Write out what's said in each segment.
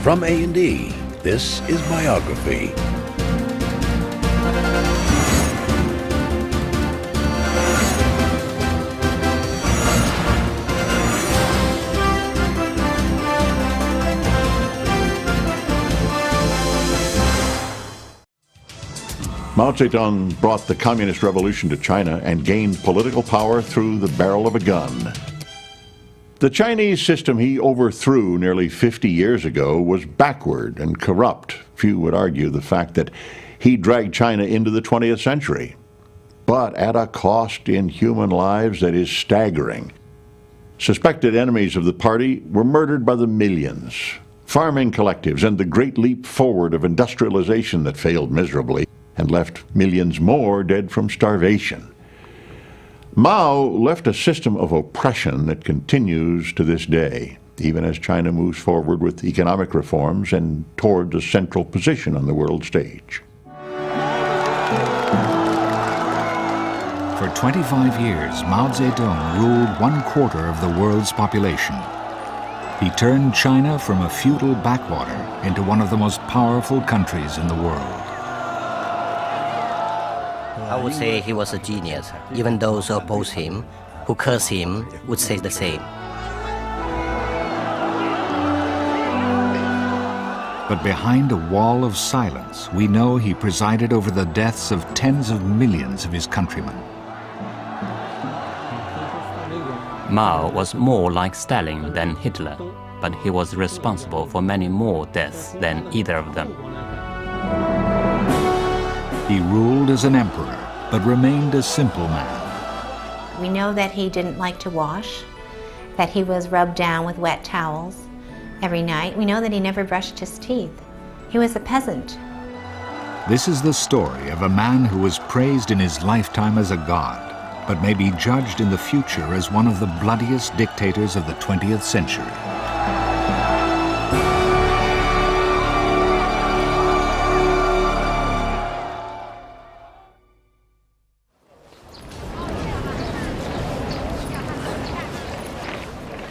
From A&E, this is Biography. Mao Tse Tung brought the communist revolution to China and gained political power through the barrel of a gun. The Chinese system he overthrew nearly 50 years ago was backward and corrupt. Few would argue the fact that he dragged China into the 20th century, but at a cost in human lives that is staggering. Suspected enemies of the party were murdered by the millions. Farming collectives and the great leap forward of industrialization that failed miserably and left millions more dead from starvation. Mao left a system of oppression that continues to this day, even as China moves forward with economic reforms and towards a central position on the world stage. For 25 years, Mao Tse Tung ruled 1/4 of the world's population. He turned China from a feudal backwater into one of the most powerful countries in the world. I would say he was a genius. Even those who oppose him, who curse him, would say the same. But behind a wall of silence, we know he presided over the deaths of tens of millions of his countrymen. Mao was more like Stalin than Hitler, but he was responsible for many more deaths than either of them. He ruled as an emperor, but remained a simple man. We know that he didn't like to wash, that he was rubbed down with wet towels every night. We know that he never brushed his teeth. He was a peasant. This is the story of a man who was praised in his lifetime as a god, but may be judged in the future as one of the bloodiest dictators of the 20th century.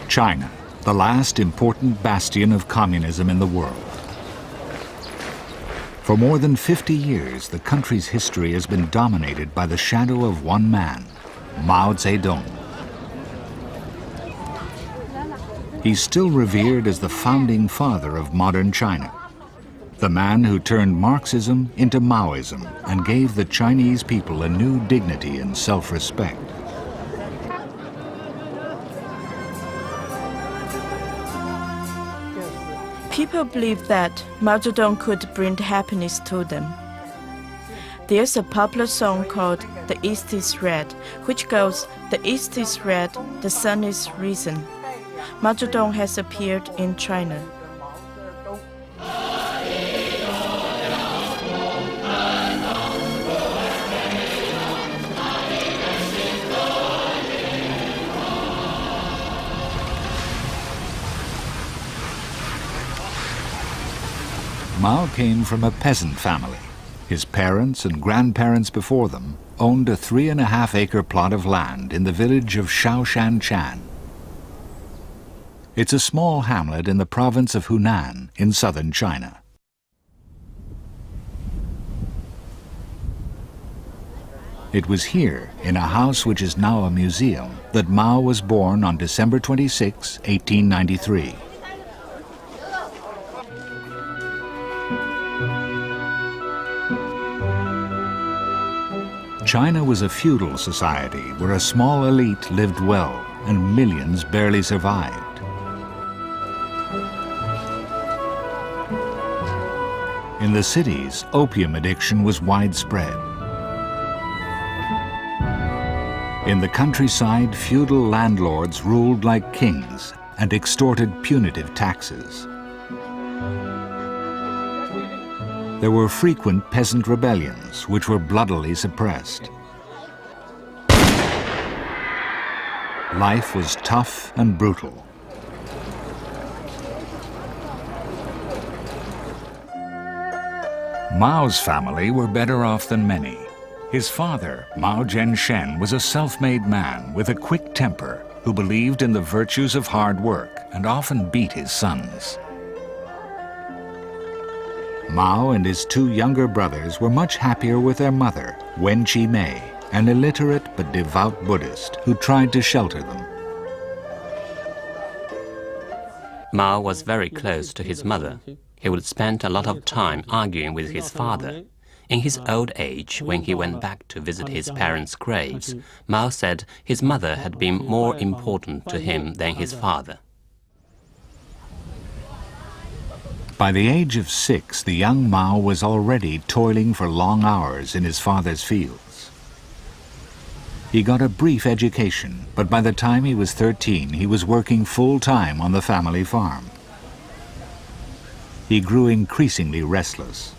China, the last important bastion of communism in the world. For more than 50 years, the country's history has been dominated by the shadow of one man, Mao Tse Tung. He's still revered as the founding father of modern China, the man who turned Marxism into Maoism and gave the Chinese people a new dignity and self-respect. People believe that Mao Zedong could bring happiness to them. There's a popular song called "The East is Red," which goes, "The East is red, the sun is risen." Mao Zedong has appeared in China. Mao came from a peasant family. His parents and grandparents before them owned a 3.5-acre plot of land in the village of Shaoshanchan. It's a small hamlet in the province of Hunan in southern China. It was here, in a house which is now a museum, that Mao was born on December 26, 1893. China was a feudal society where a small elite lived well and millions barely survived. In the cities, opium addiction was widespread. In the countryside, feudal landlords ruled like kings and extorted punitive taxes. There were frequent peasant rebellions, which were bloodily suppressed. Life was tough and brutal. Mao's family were better off than many. His father, Mao Zhenshen, was a self-made man with a quick temper who believed in the virtues of hard work and often beat his sons. Mao and his two younger brothers were much happier with their mother, Wen Chi-mei, an illiterate but devout Buddhist who tried to shelter them. Mao was very close to his mother. He would spend a lot of time arguing with his father. In his old age, when he went back to visit his parents' graves, Mao said his mother had been more important to him than his father. By the age of 6, the young Mao was already toiling for long hours in his father's fields. He got a brief education, but by the time he was 13, he was working full-time on the family farm. He grew increasingly restless.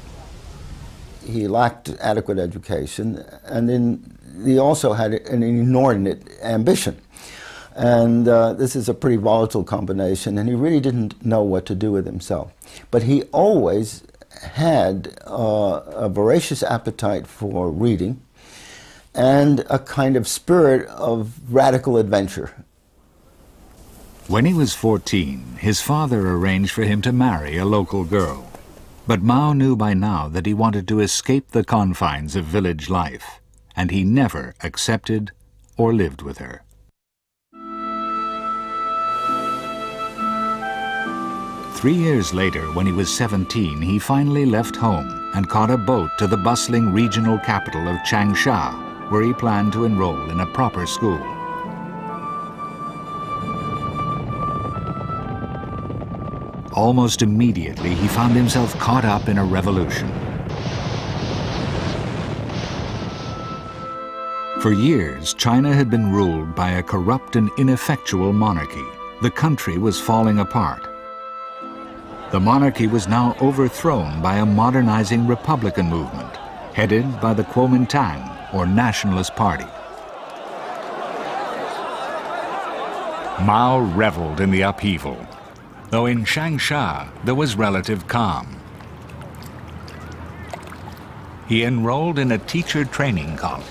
He lacked adequate education, and then he also had an inordinate ambition. And this is a pretty volatile combination, and he really didn't know what to do with himself. But he always had a voracious appetite for reading and a kind of spirit of radical adventure. When he was 14, his father arranged for him to marry a local girl. But Mao knew by now that he wanted to escape the confines of village life, and he never accepted or lived with her. Three years later, when he was 17, he finally left home and caught a boat to the bustling regional capital of Changsha, where he planned to enroll in a proper school. Almost immediately, he found himself caught up in a revolution. For years, China had been ruled by a corrupt and ineffectual monarchy. The country was falling apart. The monarchy was now overthrown by a modernizing republican movement, headed by the Kuomintang, or Nationalist Party. Mao reveled in the upheaval, though in Changsha there was relative calm. He enrolled in a teacher training college,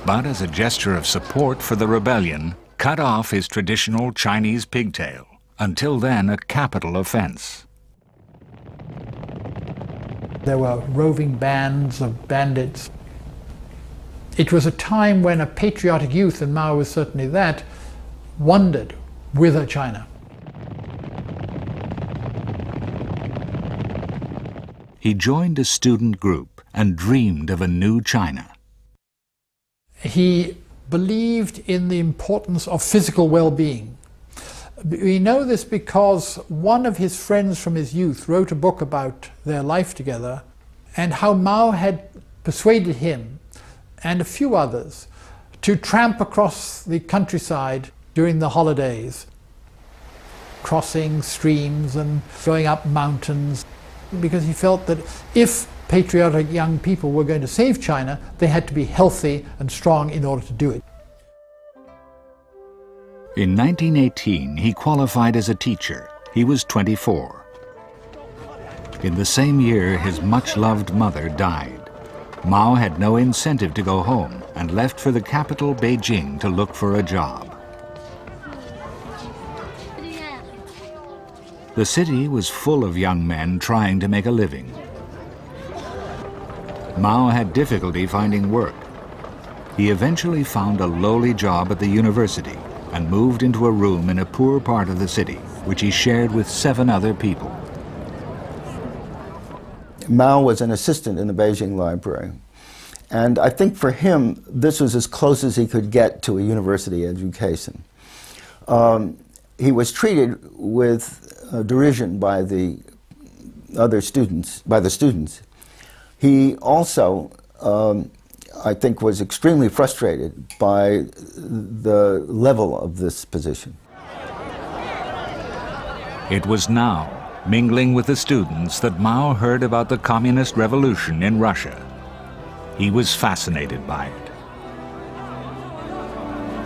but as a gesture of support for the rebellion, cut off his traditional Chinese pigtail, until then a capital offense. There were roving bands of bandits. It was a time when a patriotic youth, and Mao was certainly that, wondered whither China. He joined a student group and dreamed of a new China. He believed in the importance of physical well-being. We know this because one of his friends from his youth wrote a book about their life together and how Mao had persuaded him and a few others to tramp across the countryside during the holidays, crossing streams and going up mountains, because he felt that if patriotic young people were going to save China, they had to be healthy and strong in order to do it. In 1918, he qualified as a teacher. He was 24. In the same year, his much-loved mother died. Mao had no incentive to go home and left for the capital, Beijing, to look for a job. The city was full of young men trying to make a living. Mao had difficulty finding work. He eventually found a lowly job at the university and moved into a room in a poor part of the city, which he shared with 7 other people. Mao was an assistant in the Beijing library, and I think for him this was as close as he could get to a university education. He was treated with derision by the other students, He also, I think, was extremely frustrated by the level of this position. It was now, mingling with the students, that Mao heard about the communist revolution in Russia. He was fascinated by it.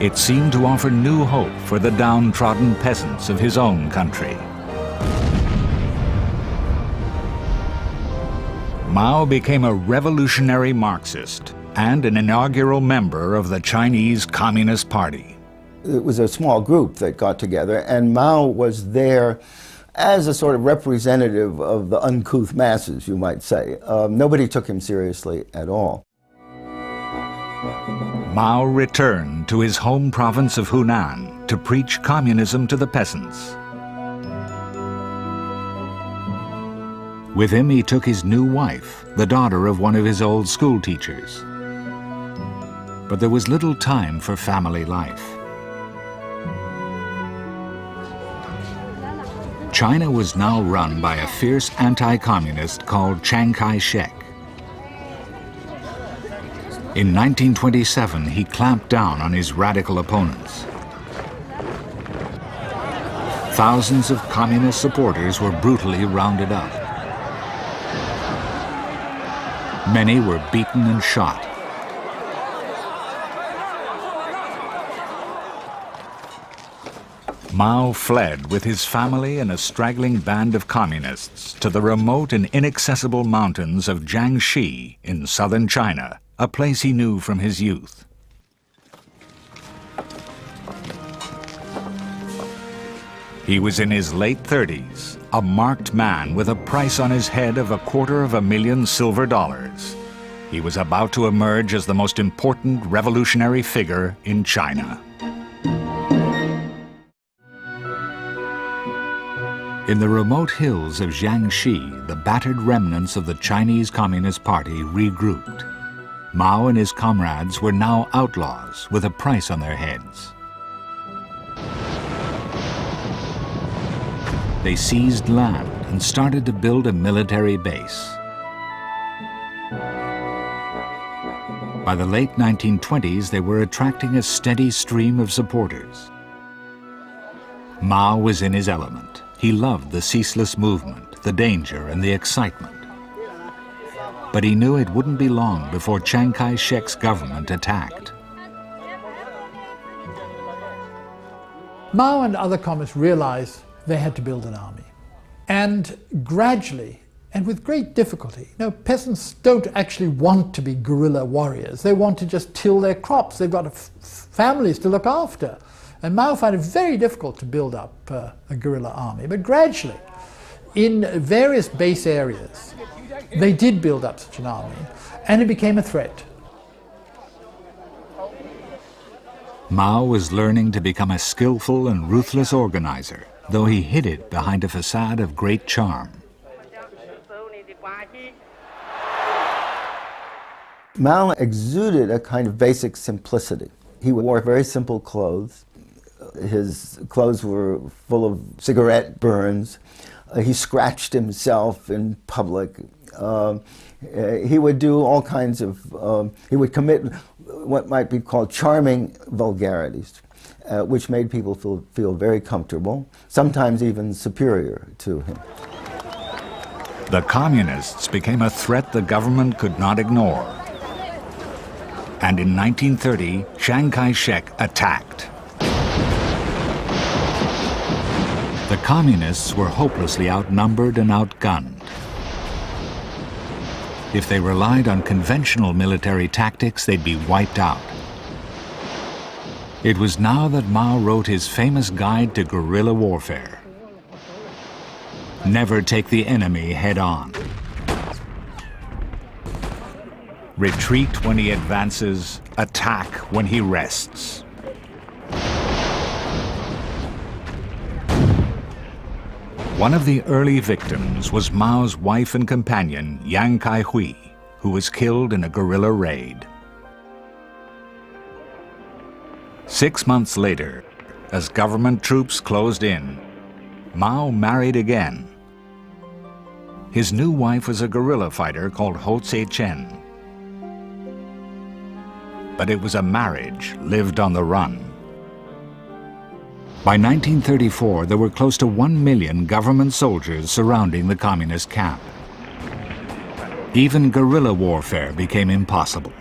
It seemed to offer new hope for the downtrodden peasants of his own country. Mao became a revolutionary Marxist and an inaugural member of the Chinese Communist Party. It was a small group that got together, and Mao was there as a sort of representative of the uncouth masses, you might say. Nobody took him seriously at all. Mao returned to his home province of Hunan to preach communism to the peasants. With him, he took his new wife, the daughter of one of his old school teachers. But there was little time for family life. China was now run by a fierce anti-communist called Chiang Kai-shek. In 1927, he clamped down on his radical opponents. Thousands of communist supporters were brutally rounded up. Many were beaten and shot. Mao fled with his family and a straggling band of communists to the remote and inaccessible mountains of Jiangxi in southern China, a place he knew from his youth. He was in his late 30s, a marked man with a price on his head of $250,000 silver dollars. He was about to emerge as the most important revolutionary figure in China. In the remote hills of Jiangxi, the battered remnants of the Chinese Communist Party regrouped. Mao and his comrades were now outlaws with a price on their heads. They seized land and started to build a military base. By the late 1920s, they were attracting a steady stream of supporters. Mao was in his element. He loved the ceaseless movement, the danger, and the excitement. But he knew it wouldn't be long before Chiang Kai-shek's government attacked. Mao and other communists realized they had to build an army. And gradually, and with great difficulty, peasants don't actually want to be guerrilla warriors. They want to just till their crops. They've got families to look after. And Mao found it very difficult to build up a guerrilla army. But gradually, in various base areas, they did build up such an army, and it became a threat. Mao was learning to become a skillful and ruthless organizer, though he hid it behind a facade of great charm. Mao exuded a kind of basic simplicity. He wore very simple clothes. His clothes were full of cigarette burns. He scratched himself in public. He would do all kinds of, he would commit what might be called charming vulgarities, which made people feel very comfortable, sometimes even superior to him. The communists became a threat the government could not ignore. And in 1930, Chiang Kai-shek attacked. The communists were hopelessly outnumbered and outgunned. If they relied on conventional military tactics, they'd be wiped out. It was now that Mao wrote his famous guide to guerrilla warfare. Never take the enemy head-on. Retreat when he advances, attack when he rests. One of the early victims was Mao's wife and companion, Yang Kai-hui, who was killed in a guerrilla raid. 6 months later, as government troops closed in, Mao married again. His new wife was a guerrilla fighter called Mao Tse Tung. But it was a marriage lived on the run. By 1934, there were close to 1 million government soldiers surrounding the communist camp. Even guerrilla warfare became impossible.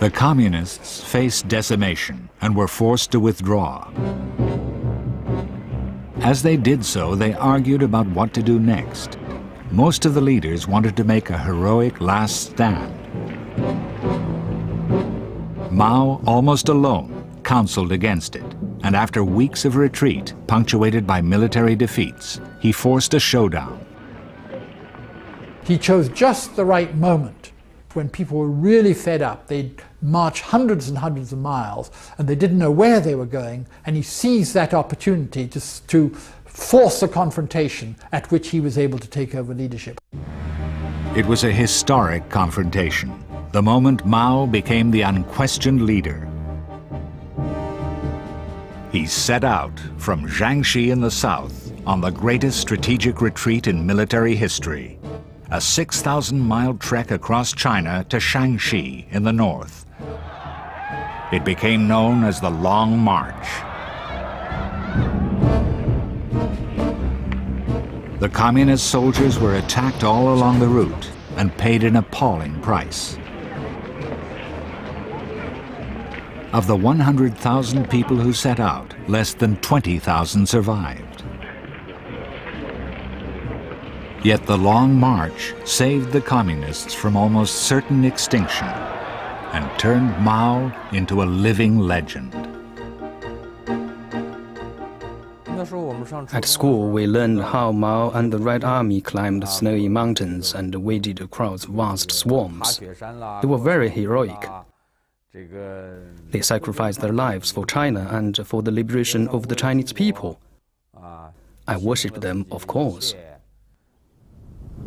The communists faced decimation and were forced to withdraw. As they did so, they argued about what to do next. Most of the leaders wanted to make a heroic last stand. Mao, almost alone, counseled against it. and after weeks of retreat, punctuated by military defeats, he forced a showdown. He chose just the right moment when people were really fed up. They'd march hundreds and hundreds of miles and they didn't know where they were going, and he seized that opportunity to force a confrontation at which he was able to take over leadership. It was a historic confrontation, the moment Mao became the unquestioned leader. He set out from Jiangxi in the south on the greatest strategic retreat in military history, a 6,000-mile trek across China to Shaanxi in the north. It became known as the Long March. The communist soldiers were attacked all along the route and paid an appalling price. Of the 100,000 people who set out, less than 20,000 survived. Yet the Long March saved the communists from almost certain extinction and turned Mao into a living legend. At school, we learned how Mao and the Red Army climbed snowy mountains and waded across vast swamps. They were very heroic. They sacrificed their lives for China and for the liberation of the Chinese people. I worshipped them, of course.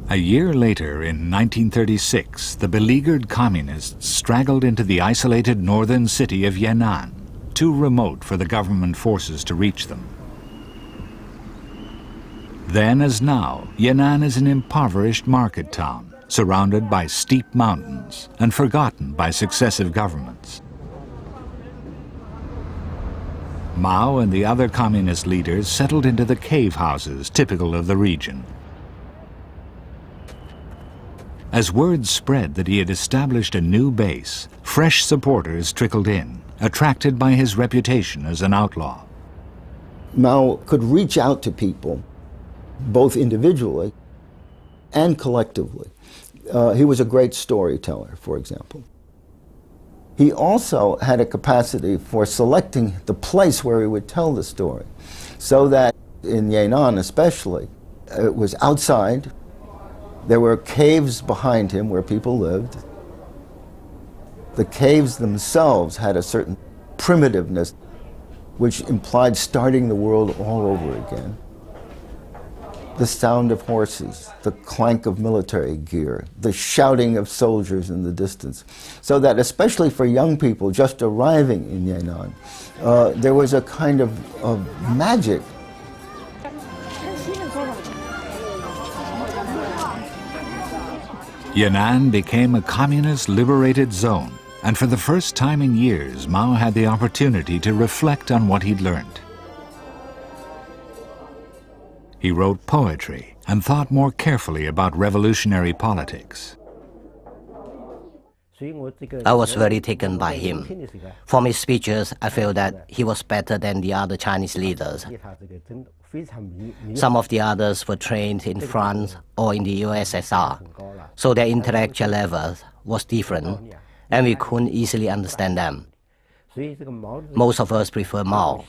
A year later, in 1936, the beleaguered communists straggled into the isolated northern city of Yan'an, too remote for the government forces to reach them. Then as now, Yan'an is an impoverished market town, surrounded by steep mountains and forgotten by successive governments. Mao and the other communist leaders settled into the cave houses typical of the region. As word spread that he had established a new base, fresh supporters trickled in, attracted by his reputation as an outlaw. Mao could reach out to people, both individually and collectively. He was a great storyteller, for example. He also had a capacity for selecting the place where he would tell the story, so that in Yan'an especially, it was outside. There were caves behind him where people lived. The caves themselves had a certain primitiveness which implied starting the world all over again. The sound of horses, the clank of military gear, the shouting of soldiers in the distance. So that especially for young people just arriving in Yan'an, there was a kind of magic. Yan'an became a communist liberated zone, and for the first time in years, Mao had the opportunity to reflect on what he'd learned. He wrote poetry and thought more carefully about revolutionary politics. I was very taken by him. From his speeches, I feel that he was better than the other Chinese leaders. Some of the others were trained in France or in the USSR, so their intellectual level was different, and we couldn't easily understand them. Most of us prefer Mao.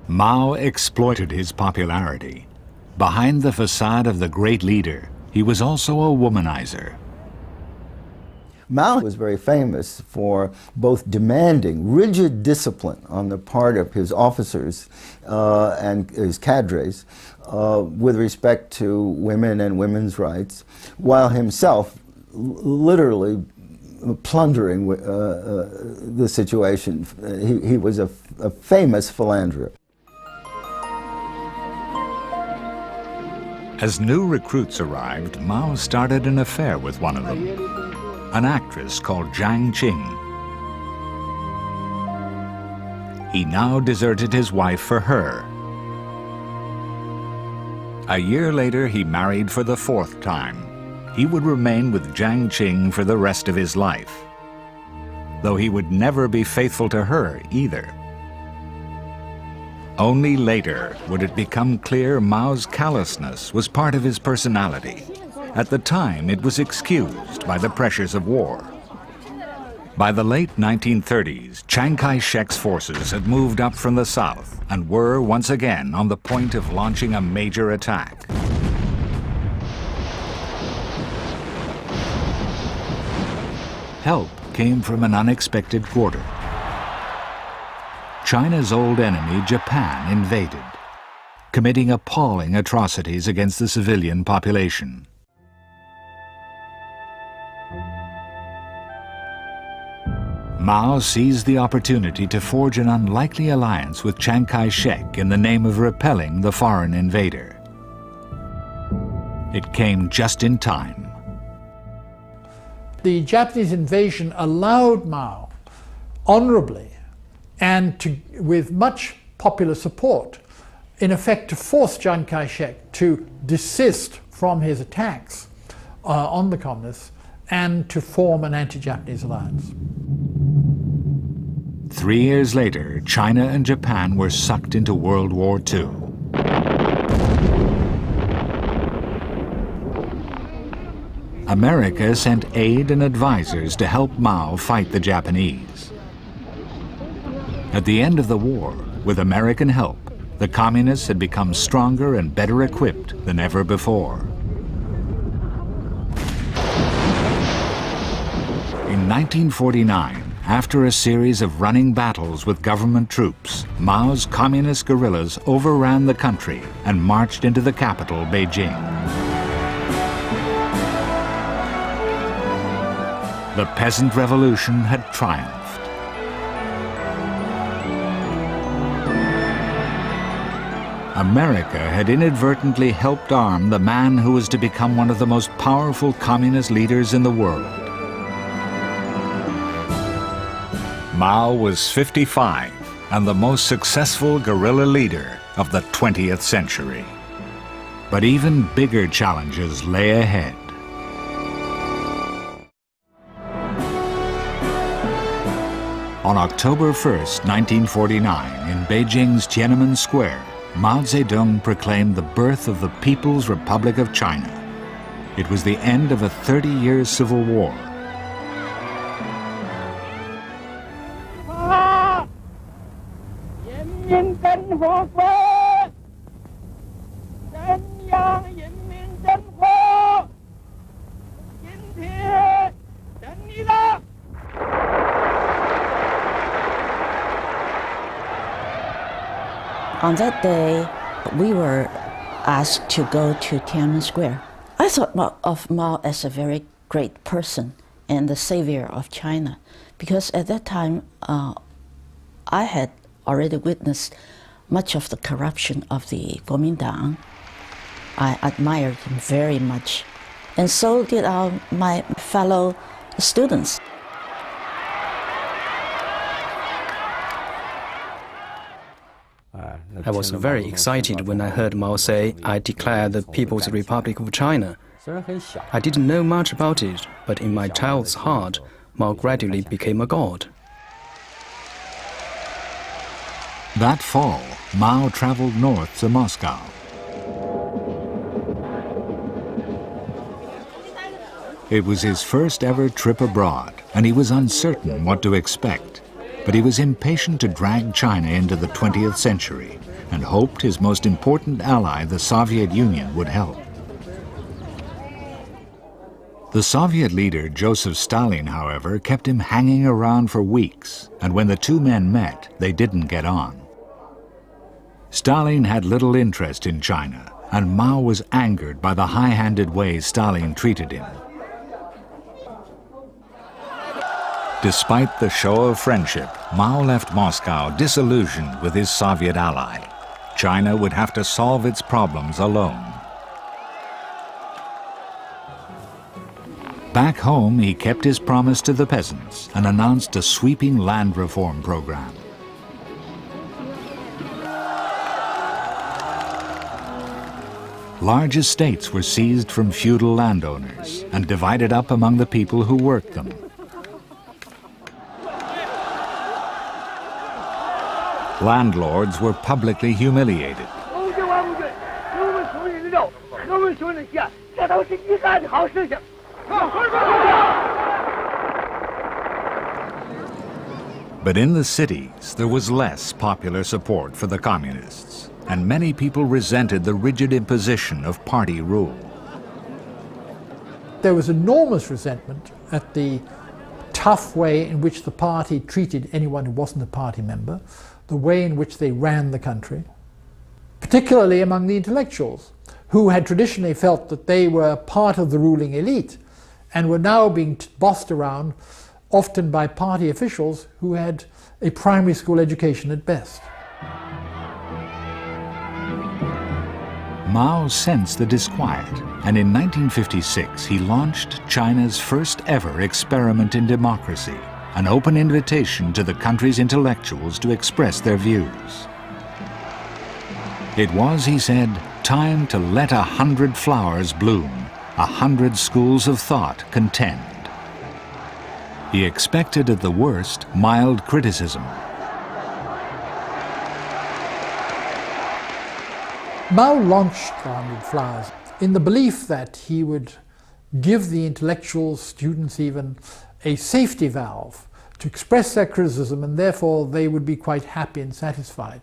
Mao exploited his popularity. Behind the facade of the great leader, he was also a womanizer. Mao was very famous for both demanding rigid discipline on the part of his officers and his cadres with respect to women and women's rights, while himself literally plundering the situation. He was a famous philanderer. As new recruits arrived, Mao started an affair with one of them, an actress called Jiang Qing. He now deserted his wife for her. A year later, he married for the fourth time. He would remain with Jiang Qing for the rest of his life, though he would never be faithful to her either. Only later would it become clear Mao's callousness was part of his personality. At the time, it was excused by the pressures of war. By the late 1930s, Chiang Kai-shek's forces had moved up from the south and were once again on the point of launching a major attack. Help came from an unexpected quarter. China's old enemy, Japan, invaded, committing appalling atrocities against the civilian population. Mao seized the opportunity to forge an unlikely alliance with Chiang Kai-shek in the name of repelling the foreign invader. It came just in time. The Japanese invasion allowed Mao, honorably and with much popular support, in effect to force Chiang Kai-shek to desist from his attacks on the communists and to form an anti-Japanese alliance. 3 years later, China and Japan were sucked into World War II. America sent aid and advisors to help Mao fight the Japanese. At the end of the war, with American help, the communists had become stronger and better equipped than ever before. In 1949, after a series of running battles with government troops, Mao's communist guerrillas overran the country and marched into the capital, Beijing. The peasant revolution had triumphed. America had inadvertently helped arm the man who was to become one of the most powerful communist leaders in the world. Mao was 55 and the most successful guerrilla leader of the 20th century. But even bigger challenges lay ahead. On October 1st, 1949, in Beijing's Tiananmen Square, Mao Tse Tung proclaimed the birth of the People's Republic of China. It was the end of a 30-year civil war. On that day, we were asked to go to Tiananmen Square. I thought of Mao as a very great person and the savior of China, because at that time, I had already witnessed much of the corruption of the Kuomintang. I admired him very much, and so did my fellow students. I was very excited when I heard Mao say, "I declare the People's Republic of China." I didn't know much about it, but in my child's heart, Mao gradually became a god. That fall, Mao traveled north to Moscow. It was his first ever trip abroad, and he was uncertain what to expect. But he was impatient to drag China into the 20th century and hoped his most important ally, the Soviet Union, would help. The Soviet leader, Joseph Stalin, however, kept him hanging around for weeks, and when the two men met, they didn't get on. Stalin had little interest in China, and Mao was angered by the high-handed way Stalin treated him. Despite the show of friendship, Mao left Moscow disillusioned with his Soviet ally. China would have to solve its problems alone. Back home, he kept his promise to the peasants and announced a sweeping land reform program. Large estates were seized from feudal landowners and divided up among the people who worked them. Landlords were publicly humiliated. But in the cities, there was less popular support for the communists, and many people resented the rigid imposition of party rule. There was enormous resentment at the tough way in which the party treated anyone who wasn't a party member, the way in which they ran the country, particularly among the intellectuals, who had traditionally felt that they were part of the ruling elite and were now being bossed around, often by party officials who had a primary school education at best. Mao sensed the disquiet, and in 1956 he launched China's first ever experiment in democracy, an open invitation to the country's intellectuals to express their views. It was, he said, time to let 100 flowers bloom, 100 schools of thought contend. He expected at the worst mild criticism. Mao launched 100 flowers in the belief that he would give the intellectuals, students even, a safety valve to express their criticism, and therefore they would be quite happy and satisfied.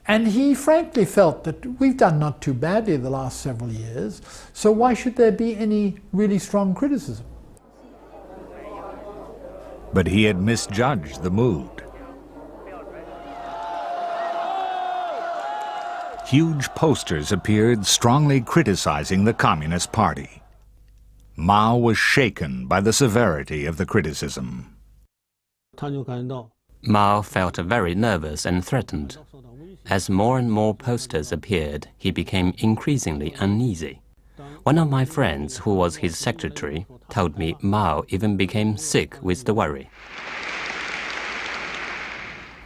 And he frankly felt that we've done not too badly the last several years, so why should there be any really strong criticism? But he had misjudged the mood. Huge posters appeared strongly criticizing the Communist Party. Mao was shaken by the severity of the criticism. Mao felt very nervous and threatened. As more and more posters appeared, he became increasingly uneasy. One of my friends, who was his secretary, told me Mao even became sick with the worry.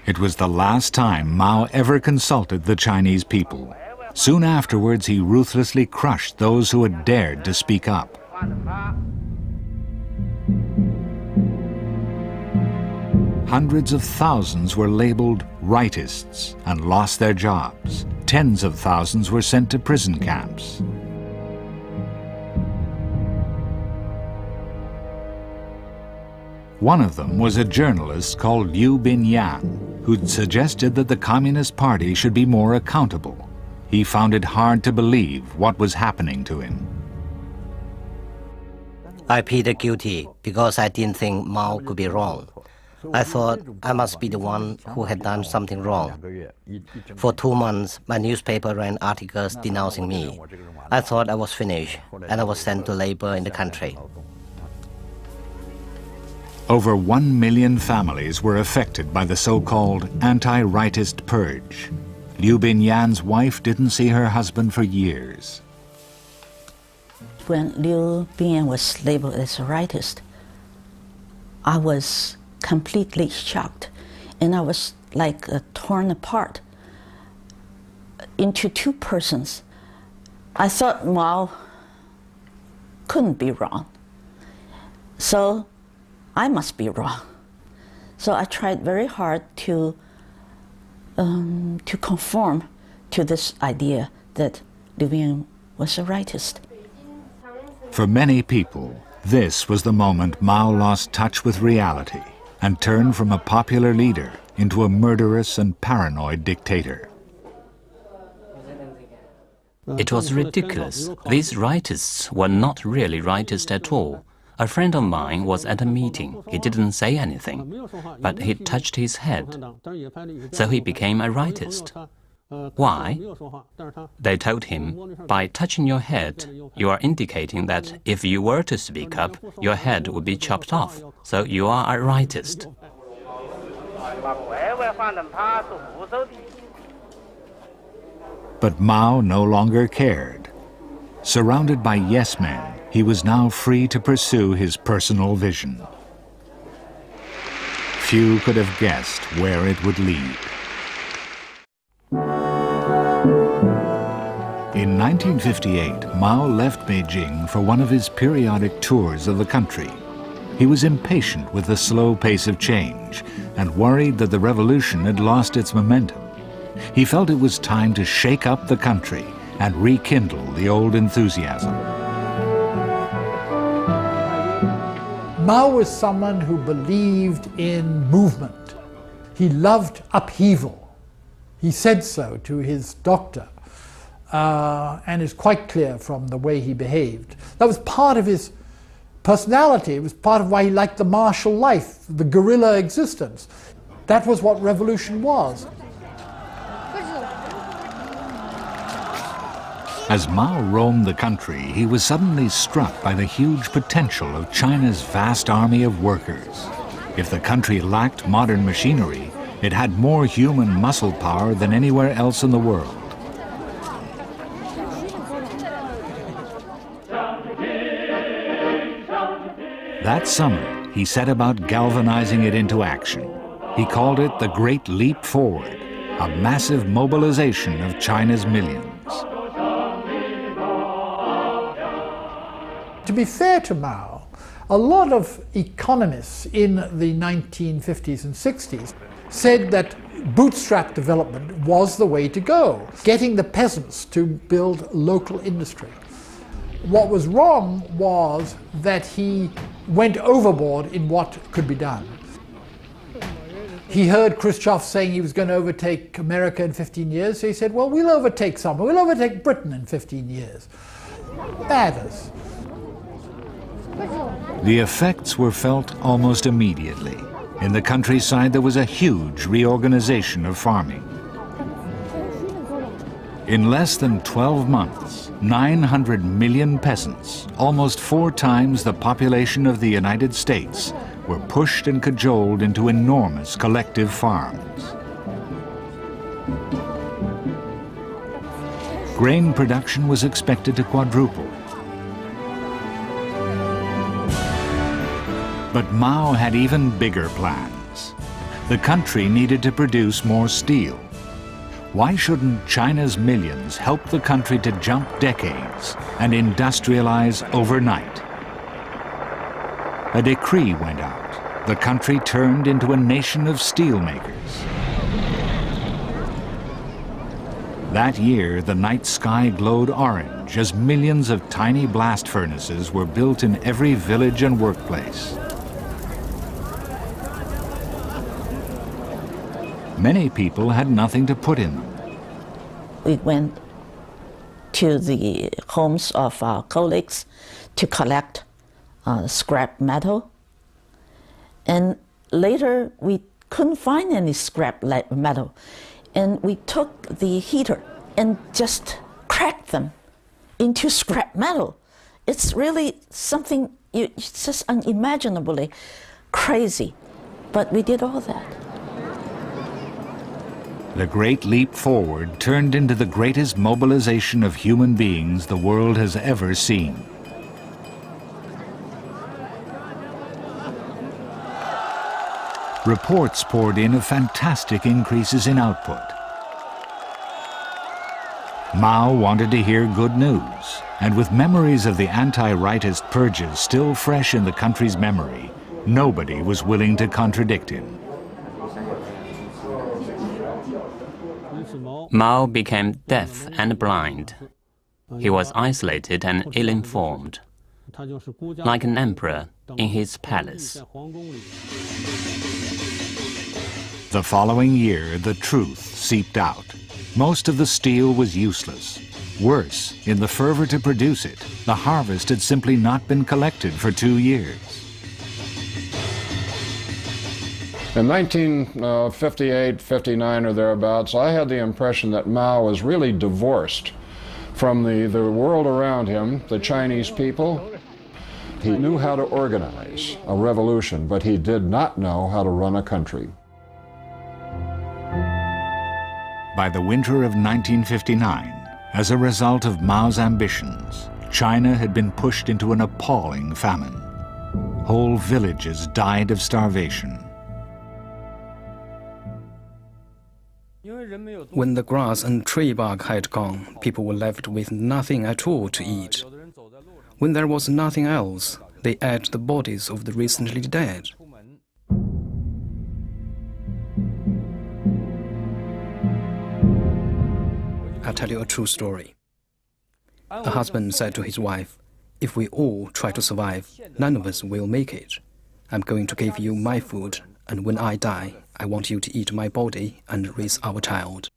It was the last time Mao ever consulted the Chinese people. Soon afterwards, he ruthlessly crushed those who had dared to speak up. Hundreds of thousands were labeled rightists and lost their jobs. Tens of thousands were sent to prison camps. One of them was a journalist called Liu Binyan, who'd suggested that the Communist Party should be more accountable. He found it hard to believe what was happening to him. I pleaded guilty because I didn't think Mao could be wrong. I thought I must be the one who had done something wrong. For 2 months, my newspaper ran articles denouncing me. I thought I was finished, and I was sent to labor in the country. Over 1 million families were affected by the so-called anti-rightist purge. Liu Binyan's wife didn't see her husband for years. When Liu Binyan was labeled as a rightist, I was completely shocked, and I was like torn apart into two persons. I thought Mao couldn't be wrong, so I must be wrong. So I tried very hard to conform to this idea that Liu Binyan was a rightist. For many people, this was the moment Mao lost touch with reality and turned from a popular leader into a murderous and paranoid dictator. It was ridiculous. These rightists were not really rightist at all. A friend of mine was at a meeting. He didn't say anything, but he touched his head. So he became a rightist. Why? They told him, by touching your head, you are indicating that if you were to speak up, your head would be chopped off. So you are a rightist. But Mao no longer cared. Surrounded by yes-men, he was now free to pursue his personal vision. Few could have guessed where it would lead. In 1958, Mao left Beijing for one of his periodic tours of the country. He was impatient with the slow pace of change and worried that the revolution had lost its momentum. He felt it was time to shake up the country and rekindle the old enthusiasm. Mao was someone who believed in movement. He loved upheaval. He said so to his doctor, and it's quite clear from the way he behaved. That was part of his personality. It was part of why he liked the martial life, the guerrilla existence. That was what revolution was. As Mao roamed the country, he was suddenly struck by the huge potential of China's vast army of workers. If the country lacked modern machinery, it had more human muscle power than anywhere else in the world. That summer, he set about galvanizing it into action. He called it the Great Leap Forward, a massive mobilization of China's millions. To be fair to Mao, a lot of economists in the 1950s and 60s said that bootstrap development was the way to go, getting the peasants to build local industry. What was wrong was that he went overboard in what could be done. He heard Khrushchev saying he was going to overtake America in 15 years, so he said, well, we'll overtake someone. We'll overtake Britain in 15 years. Badders. The effects were felt almost immediately. In the countryside, there was a huge reorganization of farming. In less than 12 months, 900 million peasants, almost 4 times the population of the United States, were pushed and cajoled into enormous collective farms. Grain production was expected to quadruple. But Mao had even bigger plans. The country needed to produce more steel. Why shouldn't China's millions help the country to jump decades and industrialize overnight? A decree went out. The country turned into a nation of steelmakers. That year, the night sky glowed orange as millions of tiny blast furnaces were built in every village and workplace. Many people had nothing to put in them. We went to the homes of our colleagues to collect scrap metal. And later, we couldn't find any scrap metal. And we took the heater and just cracked them into scrap metal. It's really something, it's just unimaginably crazy. But we did all that. The Great Leap Forward turned into the greatest mobilization of human beings the world has ever seen. Reports poured in of fantastic increases in output. Mao wanted to hear good news, and with memories of the anti-rightist purges still fresh in the country's memory, nobody was willing to contradict him. Mao became deaf and blind. He was isolated and ill-informed, like an emperor in his palace. The following year, the truth seeped out. Most of the steel was useless. Worse, in the fervor to produce it, the harvest had simply not been collected for 2 years. In 1958, 59 or thereabouts, I had the impression that Mao was really divorced from the world around him, the Chinese people. He knew how to organize a revolution, but he did not know how to run a country. By the winter of 1959, as a result of Mao's ambitions, China had been pushed into an appalling famine. Whole villages died of starvation. When the grass and tree bark had gone, people were left with nothing at all to eat. When there was nothing else, they ate the bodies of the recently dead. I'll tell you a true story. A husband said to his wife, "If we all try to survive, none of us will make it. I'm going to give you my food and when I die, I want you to eat my body and raise our child.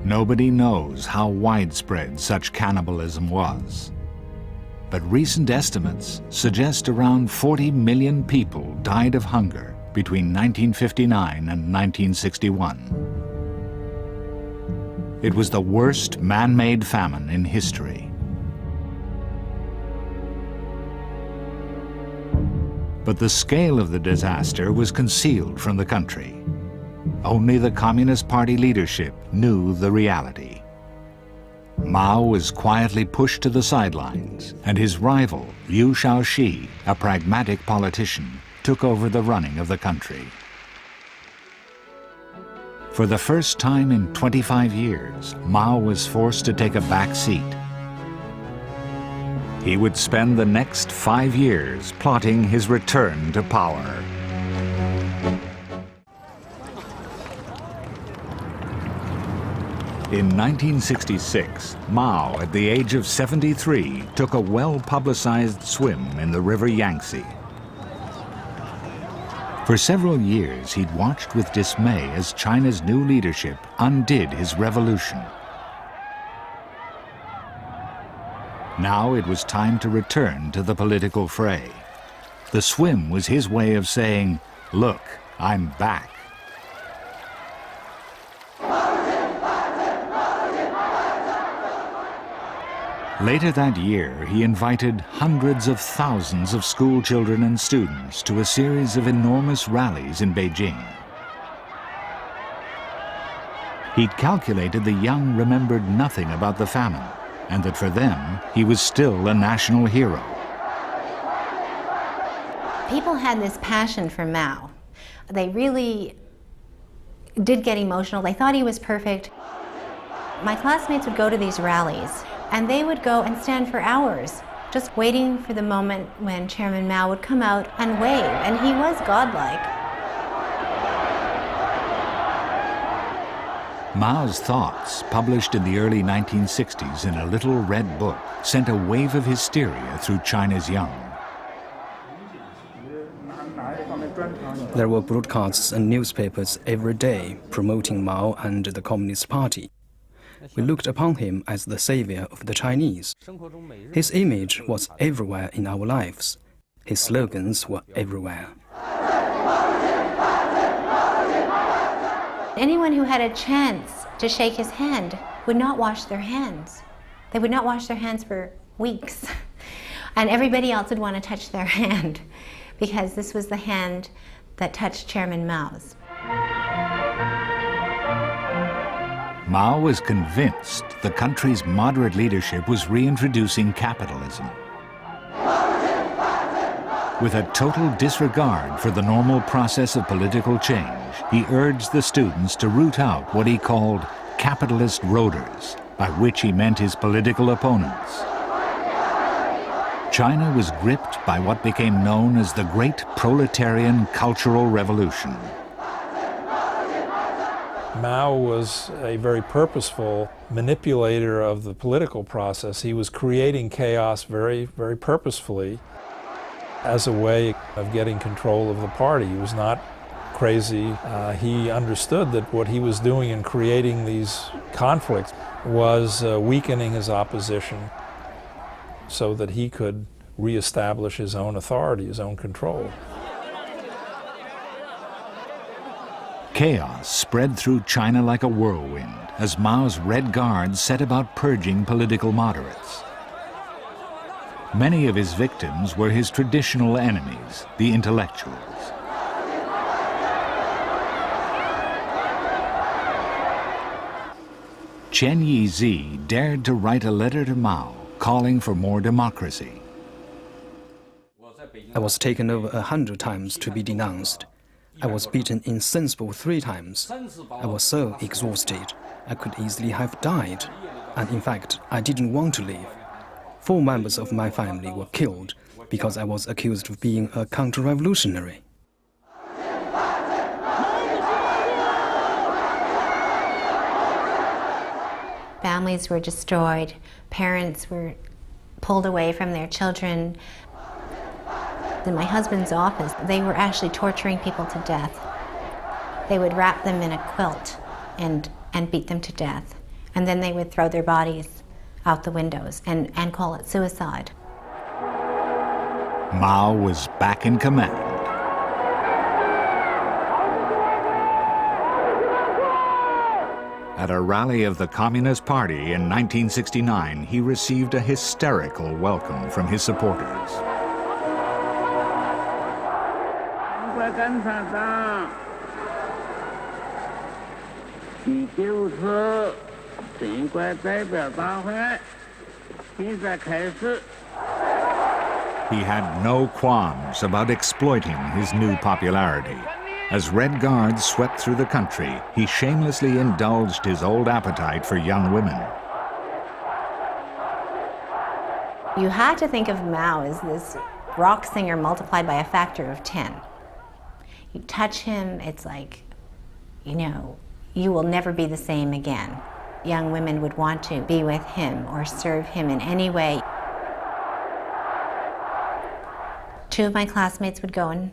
Nobody knows how widespread such cannibalism was. But recent estimates suggest around 40 million people died of hunger between 1959 and 1961. It was the worst man-made famine in history. But the scale of the disaster was concealed from the country. Only the Communist Party leadership knew the reality. Mao was quietly pushed to the sidelines, and his rival, Liu Shaoxi, a pragmatic politician, took over the running of the country. For the first time in 25 years, Mao was forced to take a back seat. He would spend the next 5 years plotting his return to power. In 1966, Mao, at the age of 73, took a well-publicized swim in the river Yangtze. For several years, he'd watched with dismay as China's new leadership undid his revolution. Now it was time to return to the political fray. The swim was his way of saying, "Look, I'm back." Later that year, he invited hundreds of thousands of school children and students to a series of enormous rallies in Beijing. He'd calculated the young remembered nothing about the famine, and that for them, he was still a national hero. People had this passion for Mao. They really did get emotional. They thought he was perfect. My classmates would go to these rallies, and they would go and stand for hours, just waiting for the moment when Chairman Mao would come out and wave, and he was godlike. Mao's thoughts, published in the early 1960s in a little red book, sent a wave of hysteria through China's young. There were broadcasts and newspapers every day promoting Mao and the Communist Party. We looked upon him as the savior of the Chinese. His image was everywhere in our lives. His slogans were everywhere. Anyone who had a chance to shake his hand would not wash their hands. They would not wash their hands for weeks. And everybody else would want to touch their hand, because this was the hand that touched Chairman Mao's. Mao was convinced the country's moderate leadership was reintroducing capitalism. With a total disregard for the normal process of political change, he urged the students to root out what he called capitalist roaders, by which he meant his political opponents. China was gripped by what became known as the Great Proletarian Cultural Revolution. Mao was a very purposeful manipulator of the political process. He was creating chaos very, very purposefully as a way of getting control of the party. He was not crazy. He understood that what he was doing in creating these conflicts was weakening his opposition so that he could reestablish his own authority, his own control. Chaos spread through China like a whirlwind as Mao's Red Guards set about purging political moderates. Many of his victims were his traditional enemies, the intellectuals. Chen Yizi dared to write a letter to Mao calling for more democracy. I was taken over 100 times to be denounced. I was beaten insensible 3 times. I was so exhausted, I could easily have died. And in fact, I didn't want to live. 4 members of my family were killed because I was accused of being a counter-revolutionary. Families were destroyed. Parents were pulled away from their children. In my husband's office, they were actually torturing people to death. They would wrap them in a quilt and beat them to death. And then they would throw their bodies out the windows and call it suicide. Mao was back in command. At a rally of the Communist Party in 1969, he received a hysterical welcome from his supporters. He had no qualms about exploiting his new popularity. As Red Guards swept through the country, he shamelessly indulged his old appetite for young women. You had to think of Mao as this rock singer multiplied by a factor of 10. You touch him, it's like, you know, you will never be the same again. Young women would want to be with him or serve him in any way. Two of my classmates would go and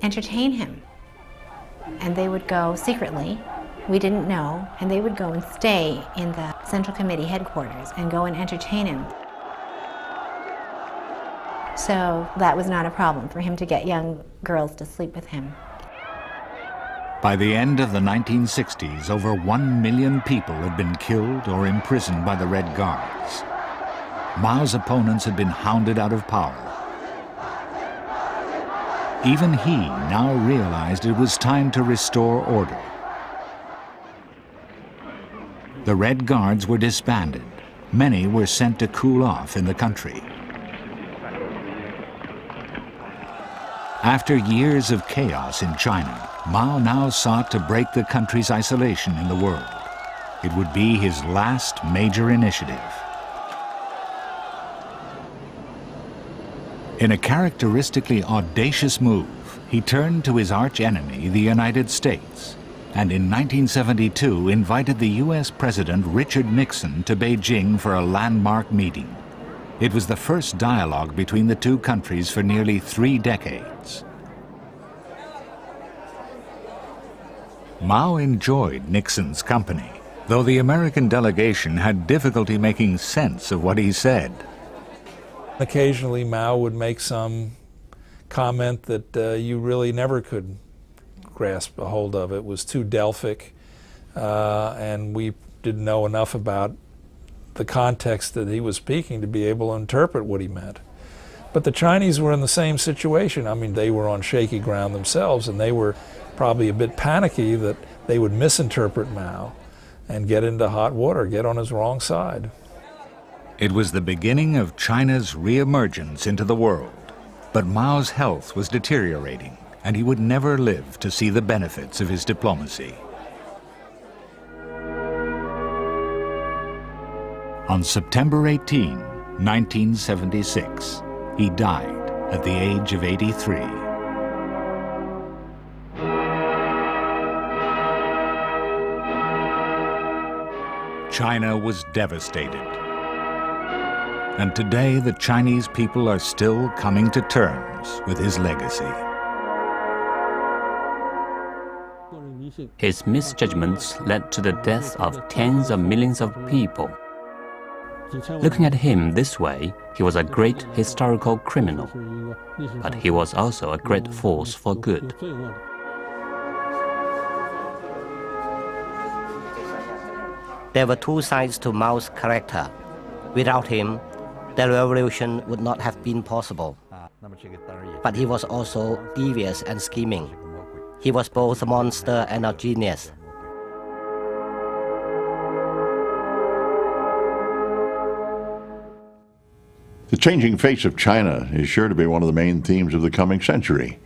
entertain him. And they would go secretly, we didn't know, and they would go and stay in the Central Committee headquarters and go and entertain him. So that was not a problem for him to get young girls to sleep with him. By the end of the 1960s, over 1 million people had been killed or imprisoned by the Red Guards. Mao's opponents had been hounded out of power. Even he now realized it was time to restore order. The Red Guards were disbanded. Many were sent to cool off in the country. After years of chaos in China, Mao now sought to break the country's isolation in the world. It would be his last major initiative. In a characteristically audacious move, he turned to his arch-enemy, the United States, and in 1972 invited the U.S. President Richard Nixon to Beijing for a landmark meeting. It was the first dialogue between the two countries for nearly 3 decades. Mao enjoyed Nixon's company, though the American delegation had difficulty making sense of what he said. Occasionally Mao would make some comment that you really never could grasp a hold of. It was too Delphic, and we didn't know enough about the context that he was speaking to be able to interpret what he meant. But the Chinese were in the same situation. I mean, they were on shaky ground themselves, and they were probably a bit panicky that they would misinterpret Mao and get into hot water, get on his wrong side. It was the beginning of China's re-emergence into the world, but Mao's health was deteriorating, and he would never live to see the benefits of his diplomacy. On September 18, 1976, he died at the age of 83. China was devastated. And today, the Chinese people are still coming to terms with his legacy. His misjudgments led to the deaths of tens of millions of people. Looking at him this way, he was a great historical criminal, but he was also a great force for good. There were two sides to Mao's character. Without him, the revolution would not have been possible. But he was also devious and scheming. He was both a monster and a genius. The changing face of China is sure to be one of the main themes of the coming century.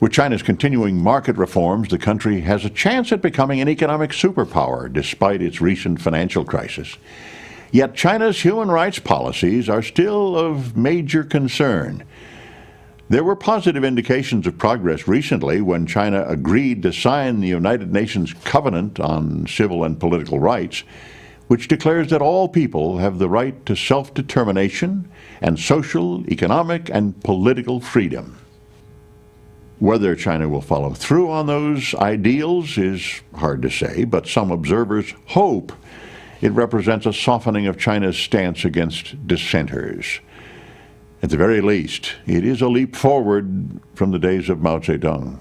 With China's continuing market reforms, the country has a chance at becoming an economic superpower despite its recent financial crisis. Yet China's human rights policies are still of major concern. There were positive indications of progress recently when China agreed to sign the United Nations Covenant on Civil and Political Rights, which declares that all people have the right to self-determination and social, economic, and political freedom. Whether China will follow through on those ideals is hard to say, but some observers hope it represents a softening of China's stance against dissenters. At the very least, it is a leap forward from the days of Mao Tse Tung.